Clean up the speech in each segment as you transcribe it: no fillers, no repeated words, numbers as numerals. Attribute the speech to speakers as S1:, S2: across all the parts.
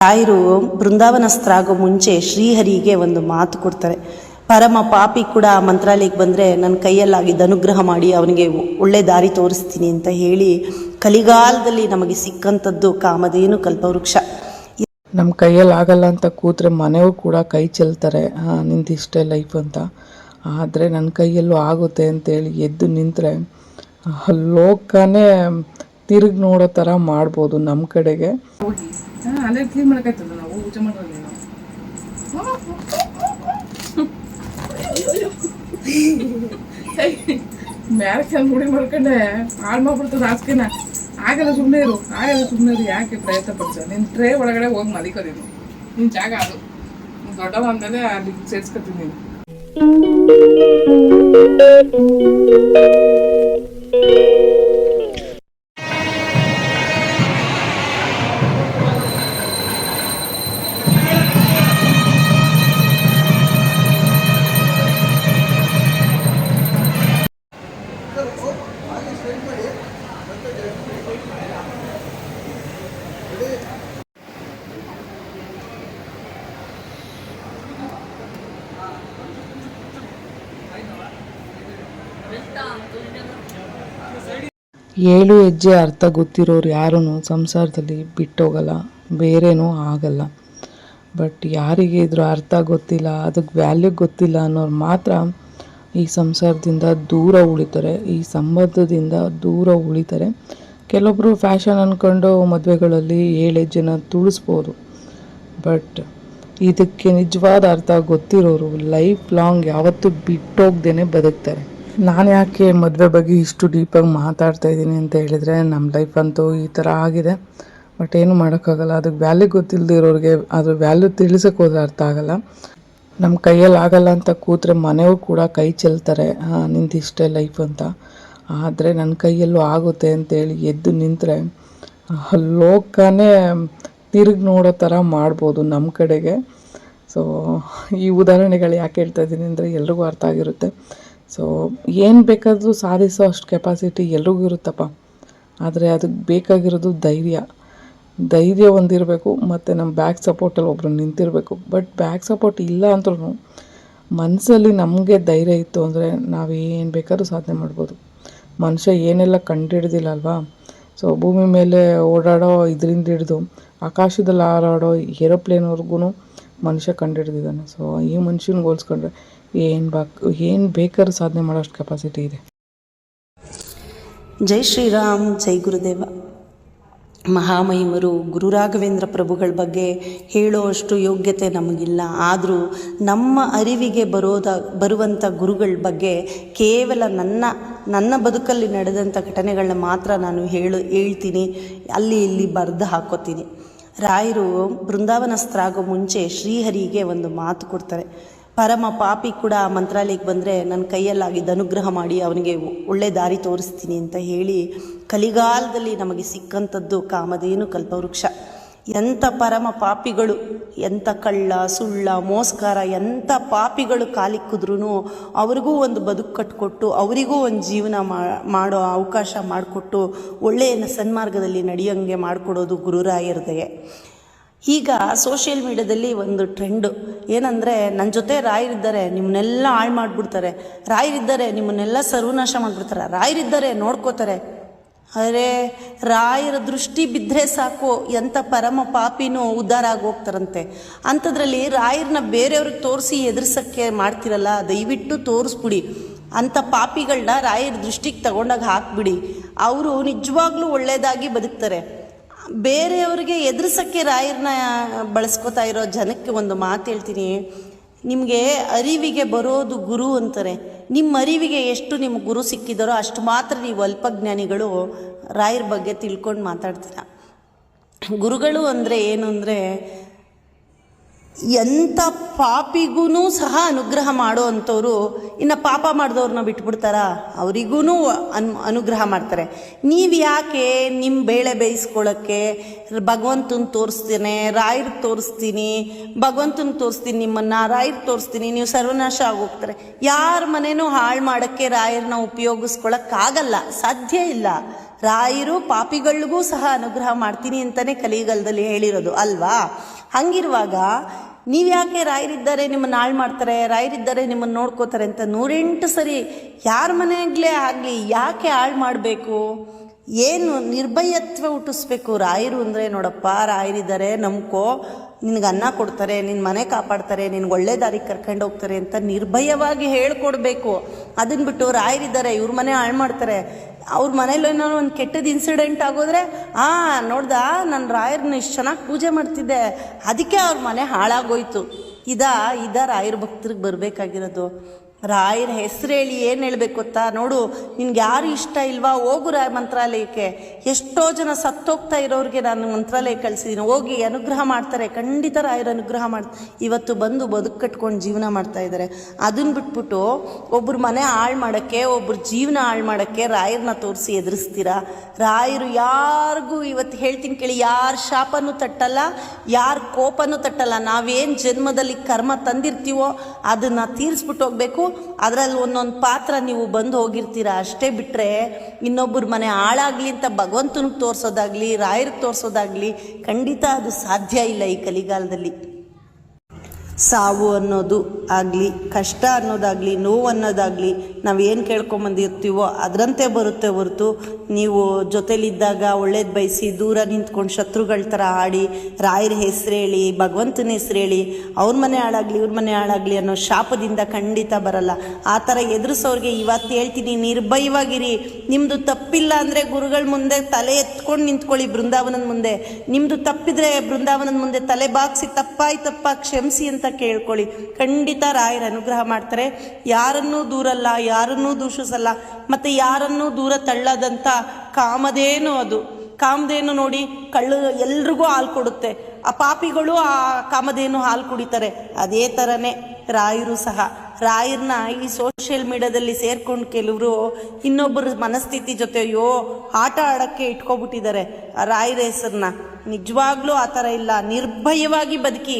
S1: ರಾಯರು ಬೃಂದಾವನಸ್ಥರಾಗೋ ಮುಂಚೆ ಶ್ರೀಹರಿಗೆ ಒಂದು ಮಾತು ಕೊಡ್ತಾರೆ. ಪರಮ ಪಾಪಿ ಕೂಡ ಮಂತ್ರಾಲಯಕ್ಕೆ ಬಂದರೆ ನನ್ನ ಕೈಯಲ್ಲಾಗಿದ್ದ ಅನುಗ್ರಹ ಮಾಡಿ ಅವನಿಗೆ ಒಳ್ಳೆ ದಾರಿ ತೋರಿಸ್ತೀನಿ ಅಂತ ಹೇಳಿ ಕಲಿಗಾಲದಲ್ಲಿ ನಮಗೆ ಸಿಕ್ಕಂಥದ್ದು ಕಾಮಧೇನು ಕಲ್ಪವೃಕ್ಷ.
S2: ನಮ್ಮ ಕೈಯಲ್ಲಿ ಆಗಲ್ಲ ಅಂತ ಕೂತ್ರೆ ಮನೆಯವರು ಕೂಡ ಕೈ ಚೆಲ್ತಾರೆ, ನಿಂದಿಷ್ಟೇ ಲೈಫ್ ಅಂತ. ಆದರೆ ನನ್ನ ಕೈಯಲ್ಲೂ ಆಗುತ್ತೆ ಅಂತೇಳಿ ಎದ್ದು ನಿಂತರೆ ಲೋಕನೇ ತಿರುಗಿ ನೋಡೋ ಥರ ಮಾಡ್ಬೋದು ನಮ್ಮ ಕಡೆಗೆ.
S3: ಅಲ್ಲೇ ಕ್ಲೀನ್ ಮಾಡಕ್ಕಾಯ್ತದ ನಾವು ಊಟ ಮಾಡೋದು ಮ್ಯಾಲೆ ಕೆಲ ಮುಡಿ ಮಾಡ್ಕೊಂಡೆ ಹಾಳು ಮಾಡ್ಬಿಡ್ತದ ಆಸ್ಕೆನ. ಆಗಲ್ಲ ಸುಮ್ಮನೆ ಇರು, ಯಾಕೆ ಪ್ರಯತ್ನ ಪಡಿಸ. ನಿನ್ನ ಟ್ರೇ ಒಳಗಡೆ ಹೋಗಿ ಮಲಿಕೋದಿದ್ದು ನಿನ್ನ ಜಾಗ ಅದು. ದೊಡ್ಡವ ಅಂದಲೇ ಅಲ್ಲಿ ಸೇರ್ಸ್ಕೊತೀನಿ ನೀನು.
S2: ಏಳು ಹೆಜ್ಜೆ ಅರ್ಥ ಗೊತ್ತಿರೋರು ಯಾರೂ ಸಂಸಾರದಲ್ಲಿ ಬಿಟ್ಟೋಗಲ್ಲ, ಬೇರೇನೂ ಆಗಲ್ಲ. ಬಟ್ ಯಾರಿಗೆ ಇದ್ರ ಅರ್ಥ ಗೊತ್ತಿಲ್ಲ, ಅದಕ್ಕೆ ವ್ಯಾಲ್ಯೂ ಗೊತ್ತಿಲ್ಲ ಅನ್ನೋರು ಮಾತ್ರ ಈ ಸಂಸಾರದಿಂದ ದೂರ ಉಳಿತಾರೆ, ಈ ಸಂಬಂಧದಿಂದ ದೂರ ಉಳಿತಾರೆ. ಕೆಲವೊಬ್ಬರು ಫ್ಯಾಷನ್ ಅಂದ್ಕೊಂಡು ಮದುವೆಗಳಲ್ಲಿ 7 ಹೆಜ್ಜೆನ ತುಳಿಸ್ಬೋದು. ಬಟ್ ಇದಕ್ಕೆ ನಿಜವಾದ ಅರ್ಥ ಗೊತ್ತಿರೋರು ಲೈಫ್ ಲಾಂಗ್ ಯಾವತ್ತೂ ಬಿಟ್ಟೋಗ್ದೇನೆ ಬದುಕ್ತಾರೆ. ನಾನು ಯಾಕೆ ಮದುವೆ ಬಗ್ಗೆ ಇಷ್ಟು ಡೀಪಾಗಿ ಮಾತಾಡ್ತಾ ಇದ್ದೀನಿ ಅಂತ ಹೇಳಿದರೆ, ನಮ್ಮ ಲೈಫ್ ಅಂತೂ ಈ ಥರ ಆಗಿದೆ. ಬಟ್ ಏನು ಮಾಡೋಕ್ಕಾಗಲ್ಲ. ಅದಕ್ಕೆ ವ್ಯಾಲ್ಯೂ ಗೊತ್ತಿಲ್ಲದೆ ಇರೋರಿಗೆ ಅದ್ರ ವ್ಯಾಲ್ಯೂ ತಿಳಿಸೋಕೆ ಹೋದ್ರೆ ಅರ್ಥ ಆಗಲ್ಲ. ನಮ್ಮ ಕೈಯಲ್ಲಿ ಆಗಲ್ಲ ಅಂತ ಕೂತ್ರೆ ಮನೆಯವರು ಕೂಡ ಕೈ ಚೆಲ್ತಾರೆ, ನಿಂದಿಷ್ಟೇ ಲೈಫ್ ಅಂತ. ಆದರೆ ನನ್ನ ಕೈಯಲ್ಲೂ ಆಗುತ್ತೆ ಅಂತೇಳಿ ಎದ್ದು ನಿಂತರೆ ಲೋಕನೇ ತಿರುಗಿ ನೋಡೋ ಥರ ಮಾಡ್ಬೋದು ನಮ್ಮ ಕಡೆಗೆ. ಸೊ ಈ ಉದಾಹರಣೆಗಳು ಯಾಕೆ ಹೇಳ್ತಾ ಇದ್ದೀನಿ ಅಂದರೆ ಎಲ್ರಿಗೂ ಅರ್ಥ ಆಗಿರುತ್ತೆ. ಸೊ ಏನು ಬೇಕಾದರೂ ಸಾಧಿಸೋ ಅಷ್ಟು ಕೆಪಾಸಿಟಿ ಎಲ್ರಿಗೂ ಇರುತ್ತಪ್ಪ. ಆದರೆ ಅದಕ್ಕೆ ಬೇಕಾಗಿರೋದು ಧೈರ್ಯ ಹೊಂದಿರಬೇಕು. ಮತ್ತು ನಮ್ಮ ಬ್ಯಾಕ್ ಸಪೋರ್ಟಲ್ಲಿ ಒಬ್ಬರು ನಿಂತಿರಬೇಕು. ಬಟ್ ಬ್ಯಾಕ್ ಸಪೋರ್ಟ್ ಇಲ್ಲ ಅಂದ್ರೂ ಮನಸ್ಸಲ್ಲಿ ನಮಗೆ ಧೈರ್ಯ ಇತ್ತು ಅಂದರೆ ನಾವೇನು ಬೇಕಾದ್ರೂ ಸಾಧನೆ ಮಾಡ್ಬೋದು. ಮನುಷ್ಯ ಏನೆಲ್ಲ ಕಂಡುಹಿಡ್ದಿಲ್ಲ ಅಲ್ವಾ. ಸೊ ಭೂಮಿ ಮೇಲೆ ಓಡಾಡೋ ಇದರಿಂದ ಹಿಡಿದು ಆಕಾಶದಲ್ಲಿ ಹಾರಾಡೋ ಏರೋಪ್ಲೇನ್ವರೆಗೂ ಮನುಷ್ಯ ಕಂಡುಹಿಡ್ದಿದ್ದಾನೆ. ಸೊ ಈ ಮನುಷ್ಯನಿಗೆ ಹೋಲಿಸ್ಕೊಂಡ್ರೆ ಏನು ಬೇಕಾದ್ರೂ ಸಾಧನೆ ಮಾಡೋಷ್ಟು ಕೆಪಾಸಿಟಿ ಇದೆ.
S1: ಜೈ ಶ್ರೀರಾಮ್, ಜೈ ಗುರುದೇವ. ಮಹಾಮಹಿಮರು ಗುರು ರಾಘವೇಂದ್ರ ಪ್ರಭುಗಳ ಬಗ್ಗೆ ಹೇಳೋಷ್ಟು ಯೋಗ್ಯತೆ ನಮಗಿಲ್ಲ. ಆದರೂ ನಮ್ಮ ಅರಿವಿಗೆ ಬರುವಂಥ ಗುರುಗಳ ಬಗ್ಗೆ ಕೇವಲ ನನ್ನ ಬದುಕಲ್ಲಿ ನಡೆದಂಥ ಘಟನೆಗಳನ್ನ ಮಾತ್ರ ನಾನು ಹೇಳ್ತೀನಿ, ಅಲ್ಲಿ ಇಲ್ಲಿ ಬರೆದು ಹಾಕೋತೀನಿ. ರಾಯರು ಬೃಂದಾವನಸ್ಥರಾಗೋ ಮುಂಚೆ ಶ್ರೀಹರಿಗೆ ಒಂದು ಮಾತು ಕೊಡ್ತಾರೆ. ಪರಮ ಪಾಪಿ ಕೂಡ ಮಂತ್ರಾಲಯಕ್ಕೆ ಬಂದರೆ ನನ್ನ ಕೈಯಲ್ಲಾಗಿದ್ದ ಅನುಗ್ರಹ ಮಾಡಿ ಅವನಿಗೆ ಒಳ್ಳೆ ದಾರಿ ತೋರಿಸ್ತೀನಿ ಅಂತ ಹೇಳಿ ಕಲಿಗಾಲದಲ್ಲಿ ನಮಗೆ ಸಿಕ್ಕಂಥದ್ದು ಕಾಮಧೇನು ಕಲ್ಪವೃಕ್ಷ. ಎಂಥ ಪರಮ ಪಾಪಿಗಳು, ಎಂಥ ಕಳ್ಳ ಸುಳ್ಳ ಮೋಸ್ಕಾರ ಎಂಥ ಪಾಪಿಗಳು ಕಾಲಿಕ್ಕಿದ್ರೂ ಅವ್ರಿಗೂ ಒಂದು ಬದುಕು ಕಟ್ಟಿಕೊಟ್ಟು ಅವರಿಗೂ ಒಂದು ಜೀವನ ಮಾಡೋ ಅವಕಾಶ ಮಾಡಿಕೊಟ್ಟು ಒಳ್ಳೆಯ ಸನ್ಮಾರ್ಗದಲ್ಲಿ ನಡೆಯೋಂಗೆ ಮಾಡಿಕೊಡೋದು ಗುರುರಾಯರದೇ. ಈಗ ಸೋಷಿಯಲ್ ಮೀಡ್ಯಾದಲ್ಲಿ ಒಂದು ಟ್ರೆಂಡು ಏನಂದರೆ, ನನ್ನ ಜೊತೆ ರಾಯರಿದ್ದಾರೆ ನಿಮ್ಮನ್ನೆಲ್ಲ ಹಾಳು ಮಾಡಿಬಿಡ್ತಾರೆ, ರಾಯರಿದ್ದಾರೆ ನಿಮ್ಮನ್ನೆಲ್ಲ ಸರ್ವನಾಶ ಮಾಡಿಬಿಡ್ತಾರೆ, ರಾಯರಿದ್ದಾರೆ ನೋಡ್ಕೋತಾರೆ. ಆದರೆ ರಾಯರ ದೃಷ್ಟಿ ಬಿದ್ದರೆ ಸಾಕು ಎಂಥ ಪರಮ ಪಾಪಿನೂ ಉದ್ಧಾರ ಆಗಿ ಹೋಗ್ತಾರಂತೆ. ಅಂಥದ್ರಲ್ಲಿ ರಾಯರನ್ನ ಬೇರೆಯವ್ರಿಗೆ ತೋರಿಸಿ ಎದುರಿಸೋಕ್ಕೆ ಮಾಡ್ತಿರಲ್ಲ, ದಯವಿಟ್ಟು ತೋರಿಸ್ಬಿಡಿ. ಅಂಥ ಪಾಪಿಗಳನ್ನ ರಾಯರ ದೃಷ್ಟಿಗೆ ತಗೊಂಡಾಗ ಹಾಕ್ಬಿಡಿ. ಅವರು ನಿಜವಾಗ್ಲೂ ಒಳ್ಳೆಯದಾಗಿ ಬದುಕ್ತಾರೆ. ಬೇರೆಯವ್ರಿಗೆ ಎದುರಿಸೋಕ್ಕೆ ರಾಯರನ್ನ ಬಳಸ್ಕೊತಾ ಇರೋ ಜನಕ್ಕೆ ಒಂದು ಮಾತು ಹೇಳ್ತೀನಿ. ನಿಮಗೆ ಅರಿವಿಗೆ ಬರೋದು ಗುರು ಅಂತಾರೆ. ನಿಮ್ಮ ಅರಿವಿಗೆ ಎಷ್ಟು ನಿಮ್ಗೆ ಗುರು ಸಿಕ್ಕಿದಾರೋ ಅಷ್ಟು ಮಾತ್ರ ನೀವು ಅಲ್ಪಜ್ಞಾನಿಗಳು ರಾಯರ ಬಗ್ಗೆ ತಿಳ್ಕೊಂಡು ಮಾತಾಡ್ತೀರ. ಗುರುಗಳು ಅಂದರೆ ಏನು ಅಂದರೆ, ಎಂಥ ಪಾಪಿಗೂ ಸಹ ಅನುಗ್ರಹ ಮಾಡೋ ಅಂಥವ್ರು ಇನ್ನು ಪಾಪ ಮಾಡಿದವ್ರನ್ನ ಬಿಟ್ಬಿಡ್ತಾರ, ಅವರಿಗೂ ಅನುಗ್ರಹ ಮಾಡ್ತಾರೆ. ನೀವು ಯಾಕೆ ನಿಮ್ಮ ಬೇಳೆ ಬೇಯಿಸ್ಕೊಳ್ಳೋಕ್ಕೆ ಭಗವಂತನ ತೋರಿಸ್ತೀನಿ, ರಾಯರಿಗೆ ತೋರಿಸ್ತೀನಿ, ಭಗವಂತನ ತೋರಿಸ್ತೀನಿ, ನಿಮ್ಮನ್ನು ರಾಯರಿಗೆ ತೋರಿಸ್ತೀನಿ, ನೀವು ಸರ್ವನಾಶ ಆಗೋಗ್ತಾರೆ. ಯಾರ ಮನೇನೂ ಹಾಳು ಮಾಡೋಕ್ಕೆ ರಾಯರನ್ನ ಉಪಯೋಗಿಸ್ಕೊಳ್ಳೋಕ್ಕಾಗಲ್ಲ, ಸಾಧ್ಯ ಇಲ್ಲ. ರಾಯರು ಪಾಪಿಗಳಿಗೂ ಸಹ ಅನುಗ್ರಹ ಮಾಡ್ತೀನಿ ಅಂತಲೇ ಕಲಿಯುಗದಲ್ಲಿ ಹೇಳಿರೋದು ಅಲ್ವಾ? ಹಂಗಿರುವಾಗ ನೀವ್ಯಾಕೆ ರಾಯರಿದ್ದಾರೆ ನಿಮ್ಮನ್ನು ಹಾಳು ಮಾಡ್ತಾರೆ, ರಾಯರಿದ್ದಾರೆ ನಿಮ್ಮನ್ನು ನೋಡ್ಕೋತಾರೆ ಅಂತ 108 ಸರಿ ಯಾರ ಮನೆಯಲ್ಲೇ ಆಗಲಿ ಯಾಕೆ ಹಾಳು ಮಾಡಬೇಕು? ಏನು ನಿರ್ಭಯತ್ವ ಹುಟ್ಟಿಸ್ಬೇಕು? ರಾಯರು ಅಂದರೆ ನೋಡಪ್ಪ, ರಾಯರಿದ್ದಾರೆ ನಂಬ್ಕೋ, ನಿನಗೆ ಅನ್ನ ಕೊಡ್ತಾರೆ, ನಿನ್ನ ಮನೆ ಕಾಪಾಡ್ತಾರೆ, ನಿನ್ಗೆ ಒಳ್ಳೆ ದಾರಿಗೆ ಕರ್ಕೊಂಡು ಹೋಗ್ತಾರೆ ಅಂತ ನಿರ್ಭಯವಾಗಿ ಹೇಳ್ಕೊಡ್ಬೇಕು. ಅದನ್ನ ಬಿಟ್ಟು ರಾಯರಿದ್ದಾರೆ ಇವ್ರ ಮನೆ ಹಾಳು ಮಾಡ್ತಾರೆ, ಅವ್ರ ಮನೇಲಿ ಏನೋ ಒಂದು ಕೆಟ್ಟದ್ದು ಇನ್ಸಿಡೆಂಟ್ ಆಗೋದ್ರೆ ನೋಡ್ದ ನಾನು ರಾಯರನ್ನ ಇಷ್ಟು ಚೆನ್ನಾಗಿ ಪೂಜೆ ಮಾಡ್ತಿದ್ದೆ ಅದಕ್ಕೆ ಅವ್ರ ಮನೆ ಹಾಳಾಗೋಯ್ತು. ಇದ ರಾಯರ ಭಕ್ತರಿಗೆ ಬರಬೇಕಾಗಿರೋದು. ರಾಯರ ಹೆಸರು ಹೇಳಿ ಏನು ಹೇಳಬೇಕು ಗೊತ್ತಾ? ನೋಡು, ನಿನ್ಗೆ ಯಾರು ಇಷ್ಟ ಇಲ್ವಾ, ಹೋಗು ಮಂತ್ರಾಲಯಕ್ಕೆ. ಎಷ್ಟೋ ಜನ ಸತ್ತೋಗ್ತಾ ಇರೋರಿಗೆ ನಾನು ಮಂತ್ರಾಲಯಕ್ಕೆ ಕಳಿಸಿದ್ದೀನಿ, ಹೋಗಿ ಅನುಗ್ರಹ ಮಾಡ್ತಾರೆ. ಖಂಡಿತ ರಾಯರ ಅನುಗ್ರಹ ಇವತ್ತು ಬಂದು ಬದುಕು ಕಟ್ಕೊಂಡು ಜೀವನ ಮಾಡ್ತಾ ಇದ್ದಾರೆ. ಅದನ್ನ ಬಿಟ್ಬಿಟ್ಟು ಒಬ್ಬರ ಮನೆ ಹಾಳು ಮಾಡೋಕ್ಕೆ, ಒಬ್ಬರ ಜೀವನ ಹಾಳು ಮಾಡೋಕ್ಕೆ ರಾಯರನ್ನ ತೋರಿಸಿ ಎದುರಿಸ್ತೀರಾ? ರಾಯರು ಯಾರಿಗೂ ಇವತ್ತು ಹೇಳ್ತೀನಿ ಕೇಳಿ, ಯಾರ ಶಾಪನೂ ತಟ್ಟಲ್ಲ, ಯಾರ ಕೋಪನೂ ತಟ್ಟಲ್ಲ. ನಾವೇನು ಜನ್ಮದಲ್ಲಿ ಕರ್ಮ ತಂದಿರ್ತೀವೋ ಅದನ್ನು ತೀರಿಸ್ಬಿಟ್ಟು ಹೋಗ್ಬೇಕು. ಅದರಲ್ಲಿ ಒಂದೊಂದು ಪಾತ್ರ ನೀವು ಬಂದು ಹೋಗಿರ್ತೀರ ಅಷ್ಟೇ. ಬಿಟ್ಟರೆ ಇನ್ನೊಬ್ಬರ ಮನೆ ಹಾಳಾಗಲಿ ಅಂತ ಭಗವಂತನಿಗೆ ತೋರಿಸೋದಾಗಲಿ ರಾಯರಿಗೆ ತೋರಿಸೋದಾಗಲಿ ಖಂಡಿತ ಅದು ಸಾಧ್ಯ ಇಲ್ಲ ಈ ಕಲಿಗಾಲದಲ್ಲಿ. ಸಾವು ಅನ್ನೋದು ಆಗಲಿ, ಕಷ್ಟ ಅನ್ನೋದಾಗಲಿ, ನೋವು ಅನ್ನೋದಾಗಲಿ ನಾವೇನು ಕೇಳ್ಕೊಂಬಂದಿರ್ತೀವೋ ಅದರಂತೆ ಬರುತ್ತೆ ಹೊರತು ನೀವು ಜೊತೆಲಿದ್ದಾಗ ಒಳ್ಳೇದು ಬಯಸಿ ದೂರ ನಿಂತ್ಕೊಂಡು ಶತ್ರುಗಳ ಥರ ಆಡಿ ರಾಯರ ಹೆಸರು ಹೇಳಿ ಭಗವಂತನ ಹೆಸರು ಹೇಳಿ ಅವ್ರ ಮನೆ ಹಾಳಾಗಲಿ ಇವ್ರ ಮನೆ ಹಾಳಾಗಲಿ ಅನ್ನೋ ಶಾಪದಿಂದ ಖಂಡಿತ ಬರಲ್ಲ. ಆ ಥರ ಎದುರಿಸೋರಿಗೆ ಇವತ್ತು ಹೇಳ್ತೀನಿ, ನಿರ್ಭಯವಾಗಿರಿ. ನಿಮ್ಮದು ತಪ್ಪಿಲ್ಲ ಅಂದರೆ ಗುರುಗಳ ಮುಂದೆ ತಲೆ ಎತ್ಕೊಂಡು ನಿಂತ್ಕೊಳ್ಳಿ. ಬೃಂದಾವನದ ಮುಂದೆ ನಿಮ್ಮದು ತಪ್ಪಿದ್ರೆ ಬೃಂದಾವನದ ಮುಂದೆ ತಲೆ ಬಾಗಿಸಿ ತಪ್ಪಾಯ್ತಪ್ಪ ಕ್ಷಮಿಸಿ ಅಂತ ಕೇಳ್ಕೊಳ್ಳಿ. ಖಂಡಿತ ರಾಯರ ಅನುಗ್ರಹ ಮಾಡ್ತಾರೆ. ಯಾರನ್ನೂ ದೂರಲ್ಲ, ಯಾರನ್ನೂ ದೂಷಿಸಲ್ಲ. ಮತ್ತು ಯಾರನ್ನೂ ದೂರ ತಳ್ಳದಂಥ ಕಾಮಧೇನು ಅದು. ಕಾಮಧೇನು ನೋಡಿ, ಕಳ್ಳು ಎಲ್ರಿಗೂ ಹಾಲು ಕೊಡುತ್ತೆ. ಆ ಪಾಪಿಗಳು ಆ ಕಾಮಧೇನು ಹಾಲು ಕುಡಿತಾರೆ. ಅದೇ ಥರನೇ ರಾಯರು ಸಹ. ರಾಯರನ್ನ ಈ ಸೋಷಿಯಲ್ ಮೀಡಿಯಾದಲ್ಲಿ ಸೇರ್ಕೊಂಡು ಕೆಲವರು ಇನ್ನೊಬ್ಬರ ಮನಸ್ಥಿತಿ ಜೊತೆ ಆಟ ಆಡೋಕ್ಕೆ ಇಟ್ಕೊಬಿಟ್ಟಿದ್ದಾರೆ ರಾಯರ ಹೆಸರನ್ನ. ನಿಜವಾಗ್ಲೂ ಆ ಥರ ಇಲ್ಲ. ನಿರ್ಭಯವಾಗಿ ಬದುಕಿ.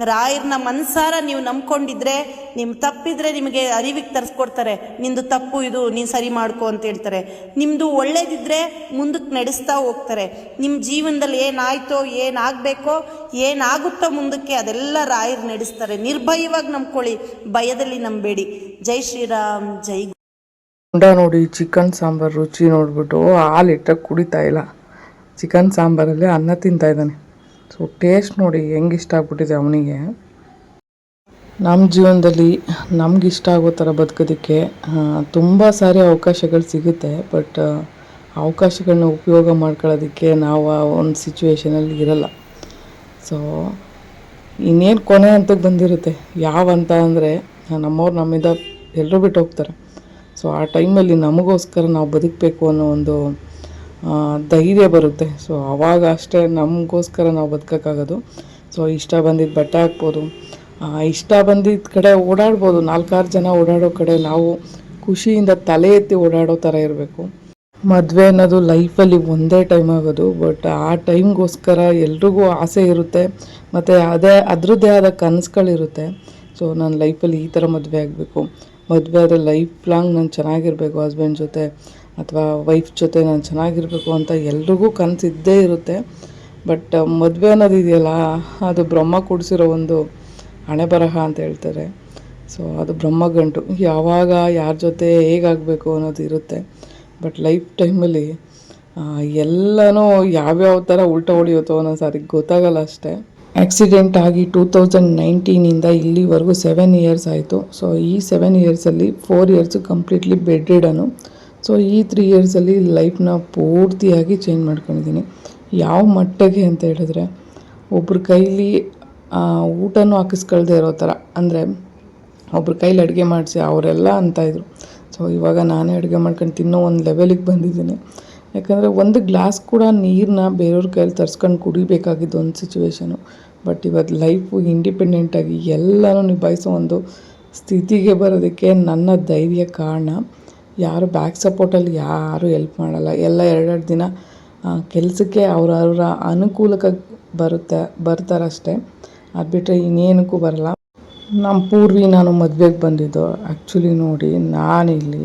S1: ರಾಯರನ್ನ ಮನಸಾರ ನೀವು ನಂಬ್ಕೊಂಡಿದ್ರೆ, ನಿಮ್ಮ ತಪ್ಪಿದ್ರೆ ನಿಮಗೆ ಅರಿವಿಗೆ ತರಿಸ್ಕೊಡ್ತಾರೆ. ನಿಂದು ತಪ್ಪು ಇದು, ನೀನು ಸರಿ ಮಾಡ್ಕೊ ಅಂತ ಹೇಳ್ತಾರೆ. ನಿಮ್ಮದು ಒಳ್ಳೇದಿದ್ರೆ ಮುಂದಕ್ಕೆ ನಡೆಸ್ತಾ ಹೋಗ್ತಾರೆ. ನಿಮ್ಮ ಜೀವನದಲ್ಲಿ ಏನಾಯ್ತೋ, ಏನಾಗಬೇಕೋ, ಏನಾಗುತ್ತೋ ಮುಂದಕ್ಕೆ ಅದೆಲ್ಲ ರಾಯರು ನಡೆಸ್ತಾರೆ. ನಿರ್ಭಯವಾಗಿ ನಂಬ್ಕೊಳ್ಳಿ, ಭಯದಲ್ಲಿ ನಂಬೇಡಿ. ಜೈ ಶ್ರೀರಾಮ್, ಜೈ.
S2: ಉಂಡ ನೋಡಿ, ಚಿಕನ್ ಸಾಂಬಾರು ರುಚಿ ನೋಡಿಬಿಟ್ಟು ಹಾಲಿಟ್ಟ ಕುಡಿತಾ ಇಲ್ಲ. ಚಿಕನ್ ಸಾಂಬಾರಲ್ಲಿ ಅನ್ನ ತಿಂತಾ ಇದ್ದಾನೆ. ಸೊ ಟೇಸ್ಟ್ ನೋಡಿ ಹೆಂಗೆ ಇಷ್ಟ ಆಗ್ಬಿಟ್ಟಿದೆ ಅವನಿಗೆ. ನಮ್ಮ ಜೀವನದಲ್ಲಿ ನಮ್ಗೆ ಇಷ್ಟ ಆಗೋ ಥರ ಬದುಕೋದಕ್ಕೆ ತುಂಬ ಸಾರಿ ಅವಕಾಶಗಳು ಸಿಗುತ್ತೆ. ಬಟ್ ಅವಕಾಶಗಳನ್ನ ಉಪಯೋಗ ಮಾಡ್ಕೊಳ್ಳೋದಕ್ಕೆ ನಾವು ಆ ಒಂದು ಸಿಚುವೇಶನಲ್ಲಿ ಇರಲ್ಲ. ಸೊ ಇನ್ನೇನು ಕೊನೆ ಹಂತಕ್ಕೆ ಬಂದಿರುತ್ತೆ. ಯಾವ ಅಂತ ಅಂದರೆ, ನಮ್ಮವ್ರು ನಮ್ಮಿಂದ ಎಲ್ಲರೂ ಬಿಟ್ಟು ಹೋಗ್ತಾರೆ. ಸೊ ಆ ಟೈಮಲ್ಲಿ ನಮಗೋಸ್ಕರ ನಾವು ಬದುಕಬೇಕು ಅನ್ನೋ ಒಂದು ಧೈರ್ಯ ಬರುತ್ತೆ. ಸೊ ಆವಾಗ ಅಷ್ಟೇ ನಮಗೋಸ್ಕರ ನಾವು ಬದುಕೋಕ್ಕಾಗೋದು. ಸೊ ಇಷ್ಟ ಬಂದಿದ್ದು ಬಟ್ಟೆ ಹಾಕ್ಬೋದು, ಇಷ್ಟ ಬಂದಿದ್ದ ಕಡೆ ಓಡಾಡ್ಬೋದು. 4-6 ಜನ ಓಡಾಡೋ ಕಡೆ ನಾವು ಖುಷಿಯಿಂದ ತಲೆ ಎತ್ತಿ ಓಡಾಡೋ ಥರ ಇರಬೇಕು. ಮದುವೆ ಅನ್ನೋದು ಲೈಫಲ್ಲಿ ಒಂದೇ ಟೈಮ್ ಆಗೋದು. ಬಟ್ ಆ ಟೈಮ್ಗೋಸ್ಕರ ಎಲ್ರಿಗೂ ಆಸೆ ಇರುತ್ತೆ, ಮತ್ತು ಅದರದ್ದೇ ಆದ ಕನಸುಗಳಿರುತ್ತೆ. ಸೊ ನನ್ನ ಲೈಫಲ್ಲಿ ಈ ಥರ ಮದುವೆ ಆಗಬೇಕು, ಮದುವೆ ಆದರೆ ಲೈಫ್ ಲಾಂಗ್ ನಾನು ಚೆನ್ನಾಗಿರಬೇಕು, ಹಸ್ಬೆಂಡ್ ಜೊತೆ ಅಥವಾ ವೈಫ್ ಜೊತೆ ನಾನು ಚೆನ್ನಾಗಿರಬೇಕು ಅಂತ ಎಲ್ರಿಗೂ ಕನಸಿದ್ದೇ ಇರುತ್ತೆ. ಬಟ್ ಮದುವೆ ಅನ್ನೋದು ಇದೆಯಲ್ಲ, ಅದು ಬ್ರಹ್ಮ ಕೊಡಿಸಿರೋ ಒಂದು ಹಣೆ ಬರಹ ಅಂತ ಹೇಳ್ತಾರೆ. ಸೊ ಅದು ಬ್ರಹ್ಮಗಂಟು. ಯಾವಾಗ ಯಾರ ಜೊತೆ ಹೇಗಾಗಬೇಕು ಅನ್ನೋದು ಇರುತ್ತೆ. ಬಟ್ ಲೈಫ್ ಟೈಮಲ್ಲಿ ಎಲ್ಲನೂ ಯಾವ್ಯಾವ ಥರ ಉಲ್ಟಾ ಹೊಡೆಯುತ್ತೋ ಅನ್ನೋ ಸಾರಿ ಗೊತ್ತಾಗಲ್ಲ ಅಷ್ಟೇ. ಆಕ್ಸಿಡೆಂಟ್ ಆಗಿ 2019ಇಂದ ಇಲ್ಲಿವರೆಗೂ 7 ಇಯರ್ಸ್ ಆಯಿತು. ಸೊ ಈ 7 ಇಯರ್ಸಲ್ಲಿ 4 ಇಯರ್ಸು ಕಂಪ್ಲೀಟ್ಲಿ ಬೆಡ್ ರಿಡನು. ಸೊ ಈ 3 ಇಯರ್ಸಲ್ಲಿ ಲೈಫ್ನ ಪೂರ್ತಿಯಾಗಿ ಚೇಂಜ್ ಮಾಡ್ಕೊಂಡಿದ್ದೀನಿ. ಯಾವ ಮಟ್ಟಿಗೆ ಅಂತ ಹೇಳಿದ್ರೆ, ಒಬ್ರ ಕೈಲಿ ಊಟನೂ ಹಾಕಿಸ್ಕೊಳ್ದೇ ಇರೋ ಥರ. ಅಂದರೆ ಒಬ್ರ ಕೈಲಿ ಅಡುಗೆ ಮಾಡಿಸಿ ಅವರೆಲ್ಲ ಅಂತಾಯಿದ್ರು. ಸೊ ಇವಾಗ ನಾನೇ ಅಡುಗೆ ಮಾಡ್ಕೊಂಡು ತಿನ್ನೋ ಒಂದು ಲೆವೆಲಿಗೆ ಬಂದಿದ್ದೀನಿ. ಯಾಕಂದರೆ ಒಂದು ಗ್ಲಾಸ್ ಕೂಡ ನೀರನ್ನ ಬೇರೆಯವ್ರ ಕೈಯಲ್ಲಿ ತರ್ಸ್ಕೊಂಡು ಕುಡಿಬೇಕಾಗಿದ್ದು ಒಂದು ಸಿಚುವೇಶನು. ಬಟ್ ಇವತ್ತು ಲೈಫು ಇಂಡಿಪೆಂಡೆಂಟಾಗಿ ಎಲ್ಲನೂ ನಿಭಾಯಿಸೋ ಒಂದು ಸ್ಥಿತಿಗೆ ಬರೋದಕ್ಕೆ ನನ್ನ ಧೈರ್ಯ ಕಾರಣ. ಯಾರು ಬ್ಯಾಕ್ ಸಪೋರ್ಟಲ್ಲಿ ಯಾರೂ ಹೆಲ್ಪ್ ಮಾಡಲ್ಲ. ಎಲ್ಲ 2 ದಿನ ಕೆಲಸಕ್ಕೆ ಅವರವರ ಅನುಕೂಲಕ್ಕೆ ಬರ್ತಾರಷ್ಟೇ. ಅದು ಬಿಟ್ಟರೆ ಇನ್ನೇನಕ್ಕೂ ಬರಲ್ಲ. ನಮ್ಮ ಪೂರ್ವಿ ನಾನು ಮದುವೆಗೆ ಬಂದಿದ್ದು ಆ್ಯಕ್ಚುಲಿ ನೋಡಿ, ನಾನಿಲ್ಲಿ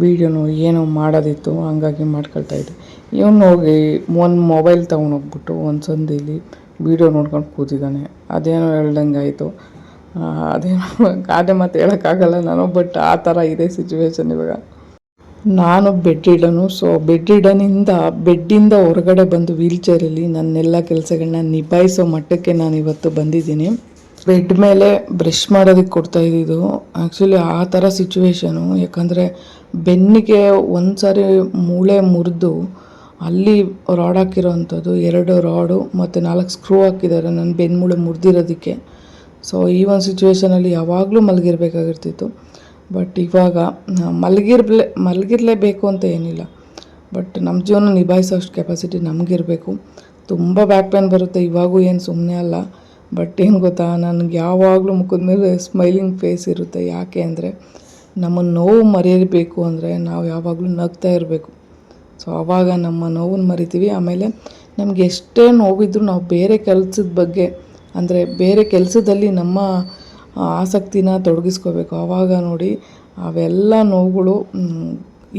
S2: ವೀಡಿಯೋನು ಏನೋ ಮಾಡೋದಿತ್ತು, ಹಂಗಾಗಿ ಮಾಡ್ಕೊಳ್ತಾಯಿದ್ದೆ. ಇವನು ಹೋಗಿ ಒಂದು ಮೊಬೈಲ್ ತೊಗೊಂಡೋಗ್ಬಿಟ್ಟು ಒಂದು ಸಂದಿಲಿ ವೀಡಿಯೋ ನೋಡ್ಕೊಂಡು ಕೂತಿದ್ದಾನೆ. ಅದೇನೋ ಹೇಳ್ದಂಗೆ ಆಯಿತು. ಅದೇನೋ ಗಾದೆ ಮಾತು ಹೇಳೋಕ್ಕಾಗಲ್ಲ ನಾನು, ಬಟ್ ಆ ಥರ ಇದೆ ಸಿಚುವೇಶನ್ ಇವಾಗ. ನಾನು ಬೆಡ್ ರಿಡನು. ಸೊ ಬೆಡ್ಡಿಂದ ಹೊರಗಡೆ ಬಂದು ವೀಲ್ ಚೇರಲ್ಲಿ ನನ್ನೆಲ್ಲ ಕೆಲಸಗಳನ್ನ ನಿಭಾಯಿಸೋ ಮಟ್ಟಕ್ಕೆ ನಾನು ಇವತ್ತು ಬಂದಿದ್ದೀನಿ. ಬೆಡ್ ಮೇಲೆ ಬ್ರಷ್ ಮಾಡೋದಕ್ಕೆ ಕೊಡ್ತಾಯಿದ್ದು ಆ್ಯಕ್ಚುಲಿ ಆ ಥರ ಸಿಚುವೇಶನು. ಯಾಕಂದರೆ ಬೆನ್ನಿಗೆ ಒಂದು ಸಾರಿ ಮೂಳೆ ಮುರಿದು ಅಲ್ಲಿ ರಾಡ್ ಹಾಕಿರೋವಂಥದ್ದು, 2 ರಾಡು ಮತ್ತು 4 ಸ್ಕ್ರೂ ಹಾಕಿದ್ದಾರೆ ನನ್ನ ಬೆನ್ಮೂಳೆ ಮುರಿದಿರೋದಕ್ಕೆ. ಸೊ ಈ ಒಂದು ಸಿಚುವೇಶನಲ್ಲಿ ಯಾವಾಗಲೂ ಮಲಗಿರಬೇಕಾಗಿರ್ತಿತ್ತು. ಬಟ್ ಇವಾಗ ಮಲಗಿರಲೇಬೇಕು ಅಂತ ಏನಿಲ್ಲ, ಬಟ್ ನಮ್ಮ ಜೀವನ ನಿಭಾಯಿಸೋಷ್ಟು ಕೆಪಾಸಿಟಿ ನಮಗಿರಬೇಕು. ತುಂಬ ಬ್ಯಾಕ್ ಪೇನ್ ಬರುತ್ತೆ, ಇವಾಗೂ ಏನು ಸುಮ್ಮನೆ ಅಲ್ಲ. ಬಟ್ ಏನು ಗೊತ್ತಾ, ನನಗೆ ಯಾವಾಗಲೂ ಮುಖದ ಮೇಲೆ ಸ್ಮೈಲಿಂಗ್ ಫೇಸ್ ಇರುತ್ತೆ. ಯಾಕೆ ಅಂದರೆ ನಮ್ಮ ನೋವು ಮರೆಯಬೇಕು ಅಂದರೆ ನಾವು ಯಾವಾಗಲೂ ನಗ್ತಾ ಇರಬೇಕು. ಸೊ ಆವಾಗ ನಮ್ಮ ನೋವನ್ನು ಮರಿತೀವಿ. ಆಮೇಲೆ ನಮಗೆ ಎಷ್ಟೇ ನೋವಿದ್ರೂ ನಾವು ಬೇರೆ ಕೆಲಸದ ಬಗ್ಗೆ, ಅಂದರೆ ಬೇರೆ ಕೆಲಸದಲ್ಲಿ ನಮ್ಮ ಆಸಕ್ತಿನ ತೊಡಗಿಸ್ಕೋಬೇಕು. ಆವಾಗ ನೋಡಿ ಅವೆಲ್ಲ ನೋವುಗಳು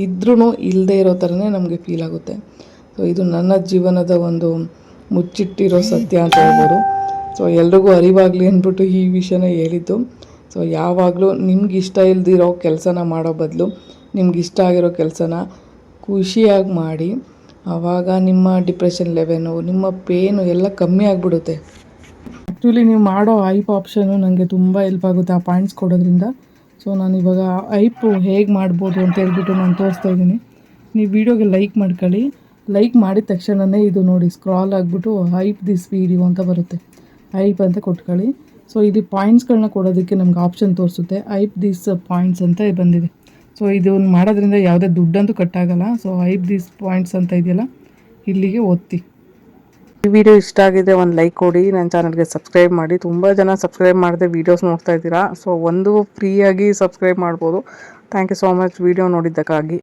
S2: ಇದ್ರೂ ಇಲ್ಲದೇ ಇರೋ ಥರನೇ ನಮಗೆ ಫೀಲ್ ಆಗುತ್ತೆ. ಸೊ ಇದು ನನ್ನ ಜೀವನದ ಒಂದು ಮುಚ್ಚಿಟ್ಟಿರೋ ಸತ್ಯ ಅಂತ ಹೇಳ್ಬೋದು. ಸೊ ಎಲ್ರಿಗೂ ಅರಿವಾಗಲಿ ಅಂದ್ಬಿಟ್ಟು ಈ ವಿಷಯನ ಹೇಳಿದ್ದು. ಸೊ ಯಾವಾಗಲೂ ನಿಮ್ಗೆ ಇಷ್ಟ ಇಲ್ದಿರೋ ಕೆಲಸನ ಮಾಡೋ ಬದಲು ನಿಮ್ಗೆ ಇಷ್ಟ ಆಗಿರೋ ಕೆಲಸನ ಖುಷಿಯಾಗಿ ಮಾಡಿ. ಆವಾಗ ನಿಮ್ಮ ಡಿಪ್ರೆಷನ್ ಲೆವೆಲು, ನಿಮ್ಮ ಪೇನು ಎಲ್ಲ ಕಮ್ಮಿ ಆಗಿಬಿಡುತ್ತೆ. ಆ್ಯಕ್ಚುಲಿ ನೀವು ಮಾಡೋ ಐಪ್ ಆಪ್ಷನು ನನಗೆ ತುಂಬ ಹೆಲ್ಪ್ ಆಗುತ್ತೆ ಆ ಪಾಯಿಂಟ್ಸ್ ಕೊಡೋದ್ರಿಂದ. ಸೊ ನಾನು ಇವಾಗ ಐಪು ಹೇಗೆ ಮಾಡ್ಬೋದು ಅಂತ ಹೇಳ್ಬಿಟ್ಟು ನಾನು ತೋರಿಸ್ತಾ ಇದ್ದೀನಿ. ನೀವು ವೀಡಿಯೋಗೆ ಲೈಕ್ ಮಾಡ್ಕೊಳ್ಳಿ. ಲೈಕ್ ಮಾಡಿದ ತಕ್ಷಣವೇ ಇದು ನೋಡಿ ಸ್ಕ್ರಾಲ್ ಆಗಿಬಿಟ್ಟು ಐಪ್ ದಿಸ್ ವೀಡಿಯೋ ಅಂತ ಬರುತ್ತೆ. ಐಪ್ ಅಂತ ಕೊಟ್ಕೊಳ್ಳಿ. ಸೊ ಇಲ್ಲಿ ಪಾಯಿಂಟ್ಸ್ಗಳನ್ನ ಕೊಡೋದಕ್ಕೆ ನಮ್ಗೆ ಆಪ್ಷನ್ ತೋರಿಸುತ್ತೆ. ಐಪ್ ದಿಸ್ ಪಾಯಿಂಟ್ಸ್ ಅಂತ ಬಂದಿದೆ. ಸೊ ಇದು ಮಾಡೋದ್ರಿಂದ ಯಾವುದೇ ದುಡ್ಡಂತೂ ಕಟ್ಟಾಗಲ್ಲ. ಸೊ ಐಪ್ ದಿಸ್ ಪಾಯಿಂಟ್ಸ್ ಅಂತ ಇದೆಯಲ್ಲ, ಇಲ್ಲಿಗೆ ಒತ್ತಿ. ಈ ವಿಡಿಯೋ ಇಷ್ಟ ಆಗಿದೆ ಒಂದು ಲೈಕ್ ಕೊಡಿ. ನನ್ನ ಚಾನಲ್ಗೆ ಸಬ್ಸ್ಕ್ರೈಬ್ ಮಾಡಿ. ತುಂಬ ಜನ ಸಬ್ಸ್ಕ್ರೈಬ್ ಮಾಡದೆ ವೀಡಿಯೋಸ್ ನೋಡ್ತಾ ಇದ್ದೀರಾ. ಸೊ ಒಂದು ಫ್ರೀಯಾಗಿ ಸಬ್ಸ್ಕ್ರೈಬ್ ಮಾಡ್ಬೋದು. Thank you so much video ನೋಡಿದ್ದಕ್ಕಾಗಿ.